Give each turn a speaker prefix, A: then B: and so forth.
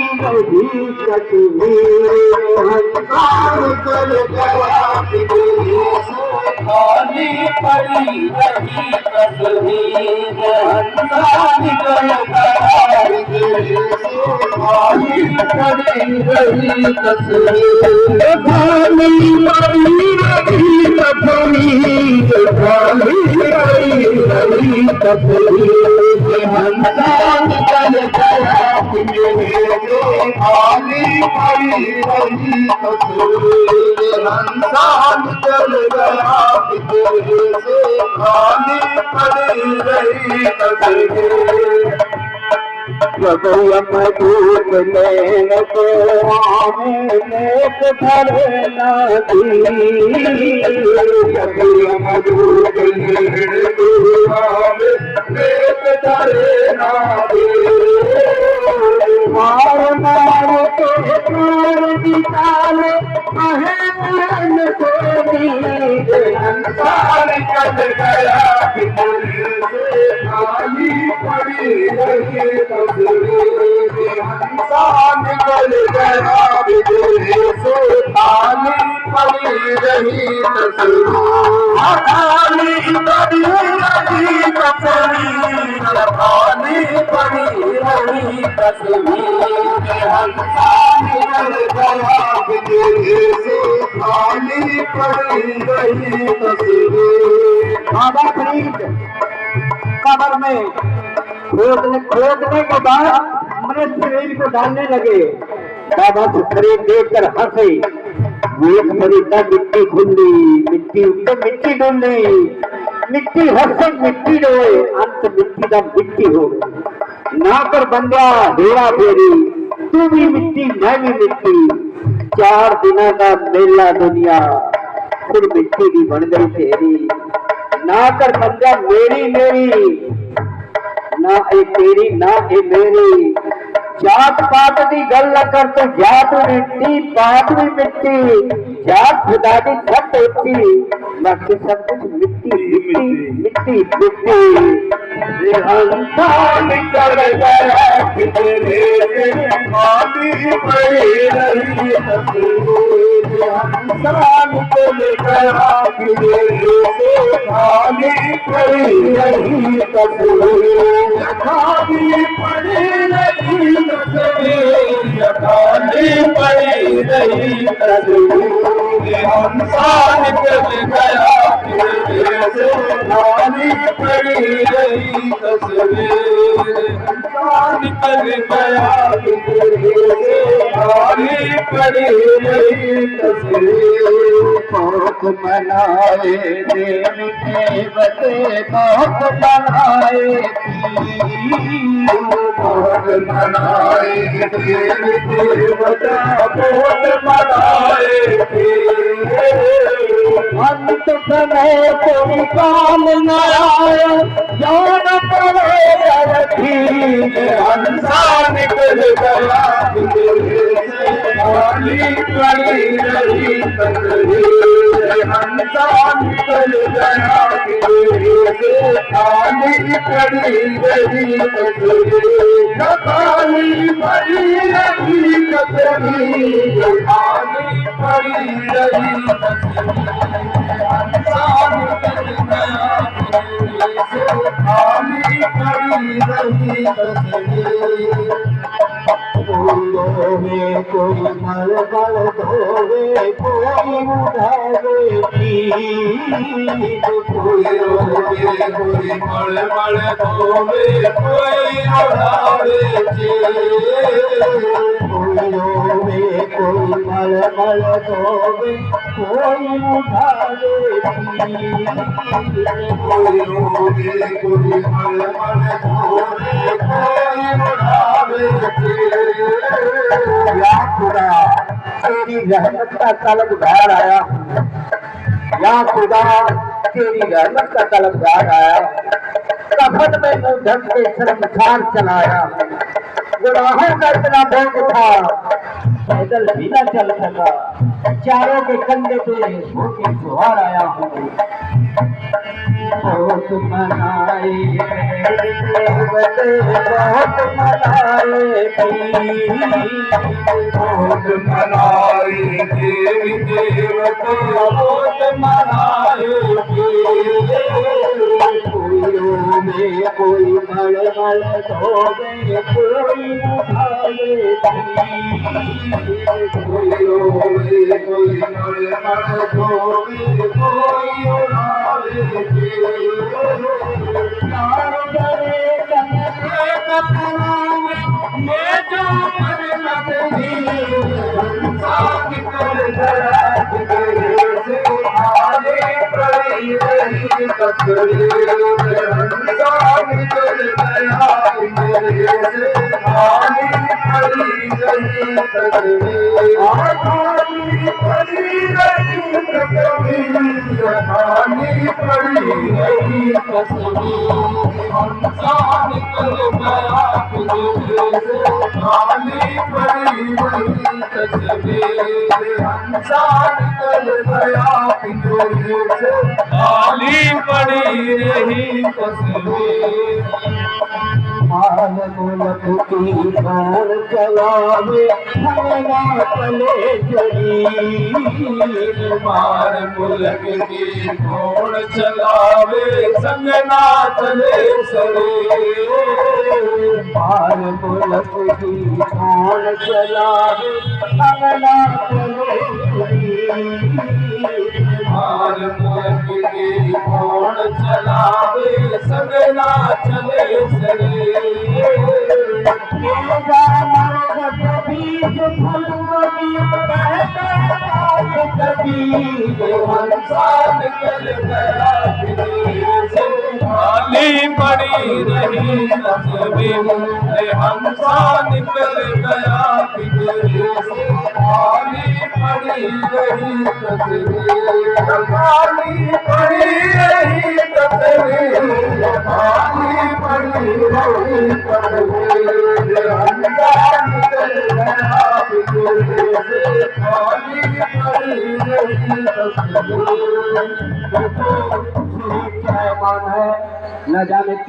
A: रही तस्वीर हंसान कर गया खाली पड़ी रही तस्वीर हंसान कर गया खाली पड़ी रही तस्वीर खाली पड़ी रही तस्वीर खाली पड़ी रही तस्वीर हंसान कर गया खाली पड़ी रही तस्वीर हंसान कर गया खाली पड़ी रही तस्वीर मजूद लेन को एक धरे नदी मजूद लेन को एक धरे नदी मार मार के प्राण निकाले अहन को नींद अंसार कर गया खाली पड़ी रही तस्वीर हंसान कर गया से खाली पड़ी रही तस्वीर खाली पड़ी रही तस्वीर खाली पड़ी रही तस्वीर हंसान कर गया से खाली पड़ी रही तस्वीर बाबा फरीद कब्र में खोदने के बाद अपने शरीर को डालने लगे। बाबा शरीर देखकर हंसे। एक फरीदा मिट्टी खुली मिट्टी उत्ते मिट्टी डुली मिट्टी हंसे मिट्टी रोए अंत मिट्टी का मिट्टी हो गई ना कर बंदा हेरा फेरी तू भी मिट्टी मैं भी मिट्टी 4 दिनों का मेला दुनिया फिर मिट्टी की बन गई फेरी ना कर बंदा मेरी मेरी ना ए तेरी ना ए मेरी जात पात की गल कर तो जात मिट्टी पात भी मिट्टी जात खुदा की छत होती बाकी सब कुछ मिट्टी मिट्टी मिट्टी मिट्टी हंसान कर गया खाली पड़ी रही तस्वीर हंसान कर गया खाली पड़ी रही तस्वीर खाली पड़ी रही तस्वीर खाली पड़ी रही तस्वीर हंसान कर गया खाली पड़ी रही तस्वीर हंसान कर गया खाली पड़ी रही तस्वीर बहुत मनाए देव के बते बहुत बनाए बहुत मनाए देव के बता बहुत बनाए अंत समय कोई काम न आया जान पड़े हंसान कर गया खाली पड़ी रही तस्वीर हंसान कर गया खाली पड़ी रही तस्वीर खाली पड़ी रही तस्वीर खाली पड़ी रही हंसान कर गया खाली पड़ी रही तस्वीर फूलों में कोई मल मल धोवे कोई उठावे फूलों में कोई मल मल धोवे कोई उठावे फूलों में कोई मल मल धोवे कोई उठावे फूलों में कोई मल मल धोवे कोई उठावे या खुदा तेरी रहमत का तलबगार आया या खुदा तेरी रहमत का तलबगार आया कफन में मुंह ढक के शर्मसार चलाया गुनाहों का इतना बोझ था पैदल भी न चल सका चारों के कंधे पे होके सुहार आया हूँ बहुत मनाए देवते बहुत मनाए बहुत मनाए देवी देवते बहुत मनाए कोई में कोई मल धोवे कोई उठाए कोई मल धोवे कोई उठाए मैं जो खाली पड़ी रही तस्वीर माल मुल्क की कौन चलावे हमें चले जरीर माल मुल्क की कौन चलावे संग ना चले शरीर माल मुल्क की कौन चलावे संग ना चले शरीर माल मुल्क की कौन चलावे संग ना चले शरीर खाली पड़ी रही तस्वीर हंसा निकल गया पिंजरे से खाली पड़ी रही तस्वीर खाली पड़ी रही तस्वीर खाली पड़ी रही तस्वीर हंसा निकल गया पिंजरे से खाली पड़ी रही तस्वीर। न जाने